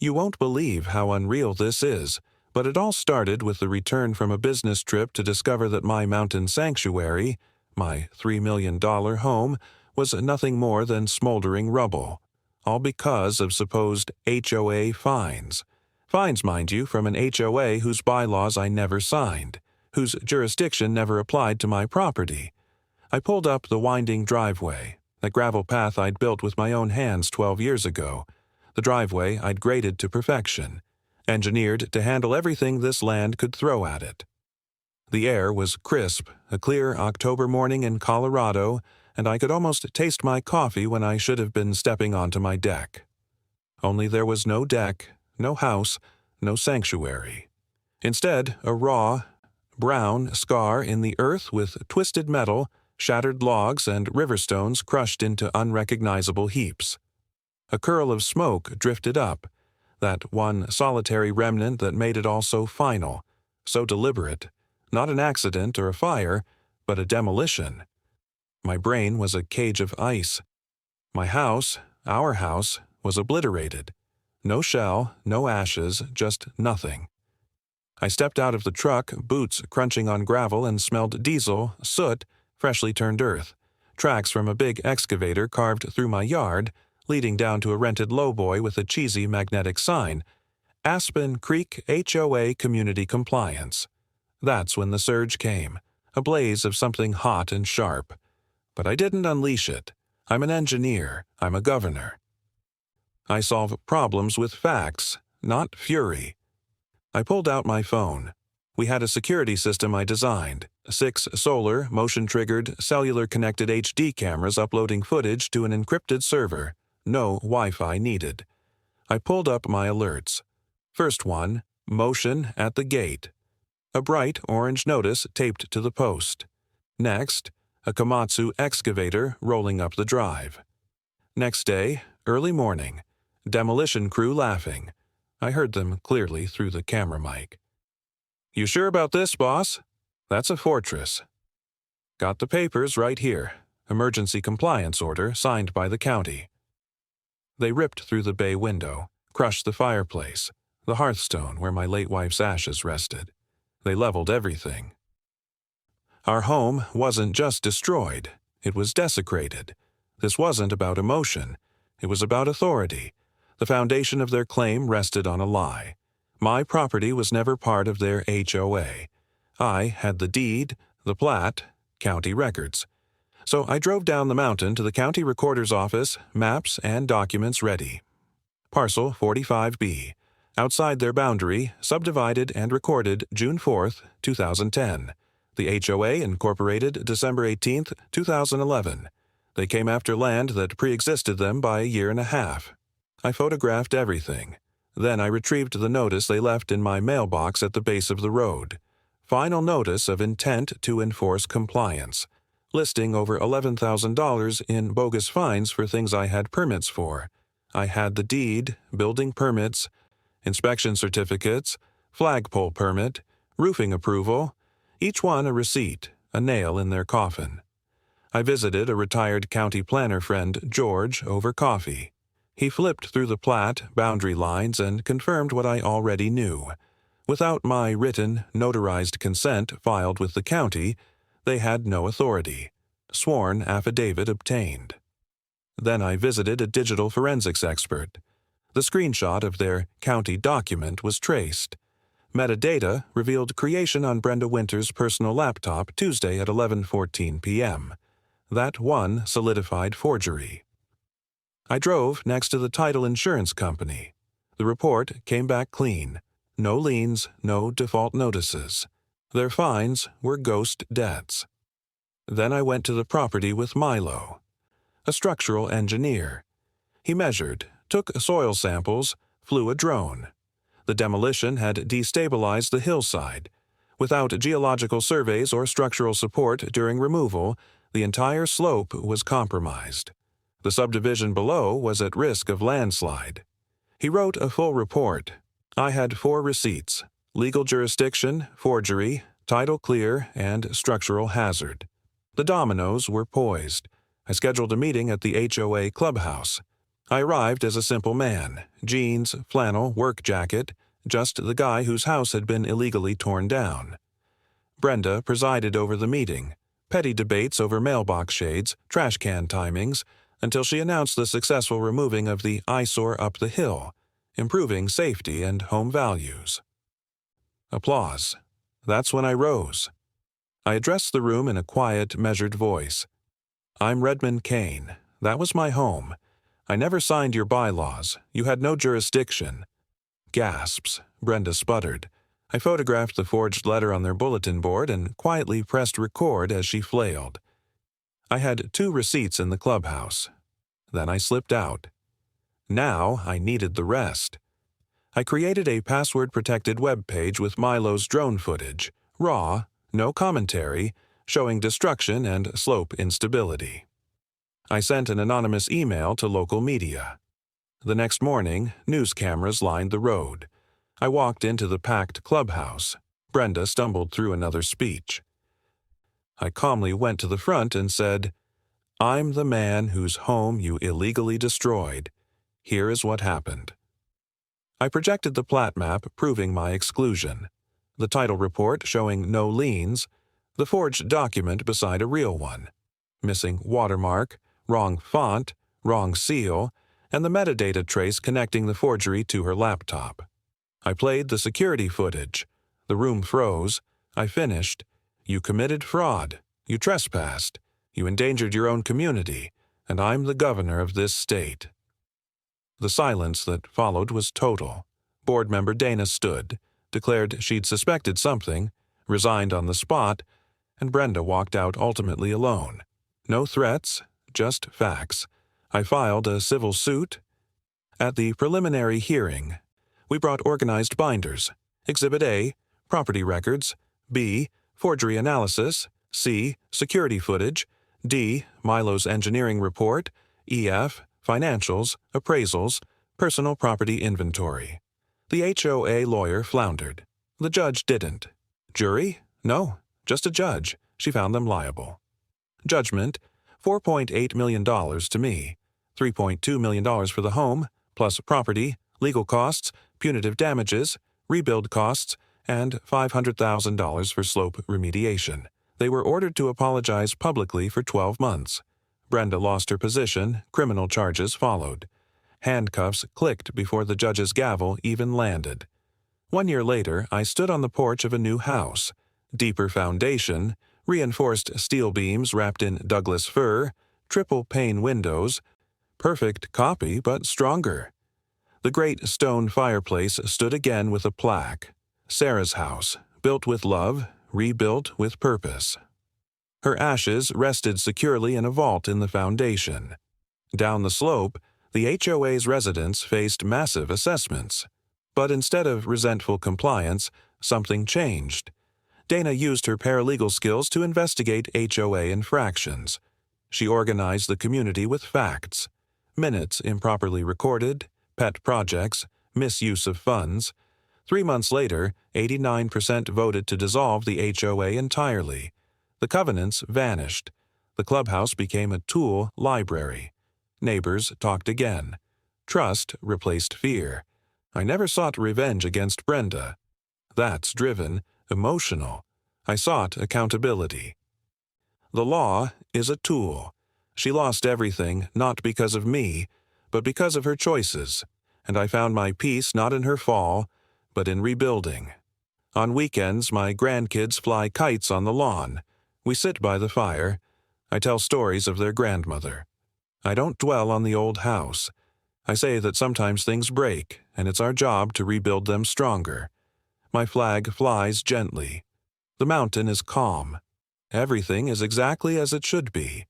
You won't believe how unreal this is, but it all started with the return from a business trip to discover that my mountain sanctuary, my $3 million home, was nothing more than smoldering rubble, all because of supposed HOA fines. Fines, mind you, from an HOA whose bylaws I never signed, whose jurisdiction never applied to my property. I pulled up the winding driveway, the gravel path I'd built with my own hands 12 years ago, the driveway I'd graded to perfection, engineered to handle everything this land could throw at it. The air was crisp, a clear October morning in Colorado, and I could almost taste my coffee when I should have been stepping onto my deck. Only there was no deck, no house, no sanctuary. Instead, a raw, brown scar in the earth with twisted metal, shattered logs, and river stones crushed into unrecognizable heaps. A curl of smoke drifted up, that one solitary remnant that made it all so final, so deliberate, not an accident or a fire, but a demolition. My brain was a cage of ice. My house, our house, was obliterated. No shell, no ashes, just nothing. I stepped out of the truck, boots crunching on gravel, and smelled diesel, soot, freshly turned earth, tracks from a big excavator carved through my yard, leading down to a rented lowboy with a cheesy magnetic sign, Aspen Creek HOA Community Compliance. That's when the surge came, a blaze of something hot and sharp. But I didn't unleash it. I'm an engineer. I'm a governor. I solve problems with facts, not fury. I pulled out my phone. We had a security system I designed, 6 solar, motion-triggered, cellular-connected HD cameras uploading footage to an encrypted server. No Wi-Fi needed. I pulled up my alerts. First one, motion at the gate. A bright orange notice taped to the post. Next, a Komatsu excavator rolling up the drive. Next day, early morning, demolition crew laughing. I heard them clearly through the camera mic. "You sure about this, boss? That's a fortress." "Got the papers right here. Emergency compliance order signed by the county." They ripped through the bay window, crushed the fireplace, the hearthstone where my late wife's ashes rested. They leveled everything. Our home wasn't just destroyed, it was desecrated. This wasn't about emotion, it was about authority. The foundation of their claim rested on a lie. My property was never part of their HOA. I had the deed, the plat, county records. So I drove down the mountain to the county recorder's office, maps and documents ready. Parcel 45B, outside their boundary, subdivided and recorded June 4, 2010. The HOA incorporated December 18, 2011. They came after land that pre-existed them by a year and a half. I photographed everything. Then I retrieved the notice they left in my mailbox at the base of the road. Final notice of intent to enforce compliance, listing over $11,000 in bogus fines for things I had permits for. I had the deed, building permits, inspection certificates, flagpole permit, roofing approval, each one a receipt, a nail in their coffin. I visited a retired county planner friend, George, over coffee. He flipped through the plat, boundary lines, and confirmed what I already knew. Without my written, notarized consent filed with the county, they had no authority. Sworn affidavit obtained. Then I visited a digital forensics expert. The screenshot of their county document was traced. Metadata revealed creation on Brenda Winter's personal laptop Tuesday at 11:14 p.m. That one solidified forgery. I drove next to the title insurance company. The report came back clean. No liens, no default notices. Their fines were ghost debts. Then I went to the property with Milo, a structural engineer. He measured, took soil samples, flew a drone. The demolition had destabilized the hillside. Without geological surveys or structural support during removal, the entire slope was compromised. The subdivision below was at risk of landslide. He wrote a full report. I had 4 receipts: legal jurisdiction, forgery, title clear, and structural hazard. The dominoes were poised. I scheduled a meeting at the HOA clubhouse. I arrived as a simple man, jeans, flannel, work jacket, just the guy whose house had been illegally torn down. Brenda presided over the meeting, petty debates over mailbox shades, trash can timings, until she announced the successful removing of the eyesore up the hill, improving safety and home values. Applause. That's when I rose. I addressed the room in a quiet, measured voice. I'm Redmond Kane. That was my home. I never signed your bylaws. You had no jurisdiction. Gasps. Brenda sputtered. I photographed the forged letter on their bulletin board and quietly pressed record as she flailed. I had 2 receipts in the clubhouse. Then I slipped out. Now I needed the rest. I created a password-protected web page with Milo's drone footage, raw, no commentary, showing destruction and slope instability. I sent an anonymous email to local media. The next morning, news cameras lined the road. I walked into the packed clubhouse. Brenda stumbled through another speech. I calmly went to the front and said, I'm the man whose home you illegally destroyed. Here is what happened. I projected the plat map proving my exclusion, the title report showing no liens, the forged document beside a real one, missing watermark, wrong font, wrong seal, and the metadata trace connecting the forgery to her laptop. I played the security footage. The room froze. I finished. You committed fraud. You trespassed. You endangered your own community, and I'm the governor of this state. The silence that followed was total. Board member Dana stood, declared she'd suspected something, resigned on the spot, and Brenda walked out ultimately alone. No threats, just facts. I filed a civil suit. At the preliminary hearing, we brought organized binders. Exhibit A, property records. B, forgery analysis. C, security footage. D, Milo's engineering report. EF, financials, appraisals, personal property inventory. The HOA lawyer floundered. The judge didn't. Jury? No, just a judge. She found them liable. Judgment, $4.8 million to me, $3.2 million for the home, plus property, legal costs, punitive damages, rebuild costs, and $500,000 for slope remediation. They were ordered to apologize publicly for 12 months. Brenda lost her position, criminal charges followed. Handcuffs clicked before the judge's gavel even landed. 1 year later, I stood on the porch of a new house. Deeper foundation, reinforced steel beams wrapped in Douglas fir, triple-pane windows. Perfect copy, but stronger. The great stone fireplace stood again with a plaque. Sarah's house, built with love, rebuilt with purpose. Her ashes rested securely in a vault in the foundation. Down the slope, the HOA's residents faced massive assessments. But instead of resentful compliance, something changed. Dana used her paralegal skills to investigate HOA infractions. She organized the community with facts. Minutes improperly recorded, pet projects, misuse of funds. 3 months later, 89% voted to dissolve the HOA entirely. The covenants vanished. The clubhouse became a tool library. Neighbors talked again. Trust replaced fear. I never sought revenge against Brenda. That's driven, emotional. I sought accountability. The law is a tool. She lost everything not because of me, but because of her choices, and I found my peace not in her fall, but in rebuilding. On weekends, my grandkids fly kites on the lawn. We sit by the fire. I tell stories of their grandmother. I don't dwell on the old house. I say that sometimes things break, and it's our job to rebuild them stronger. My flag flies gently. The mountain is calm. Everything is exactly as it should be.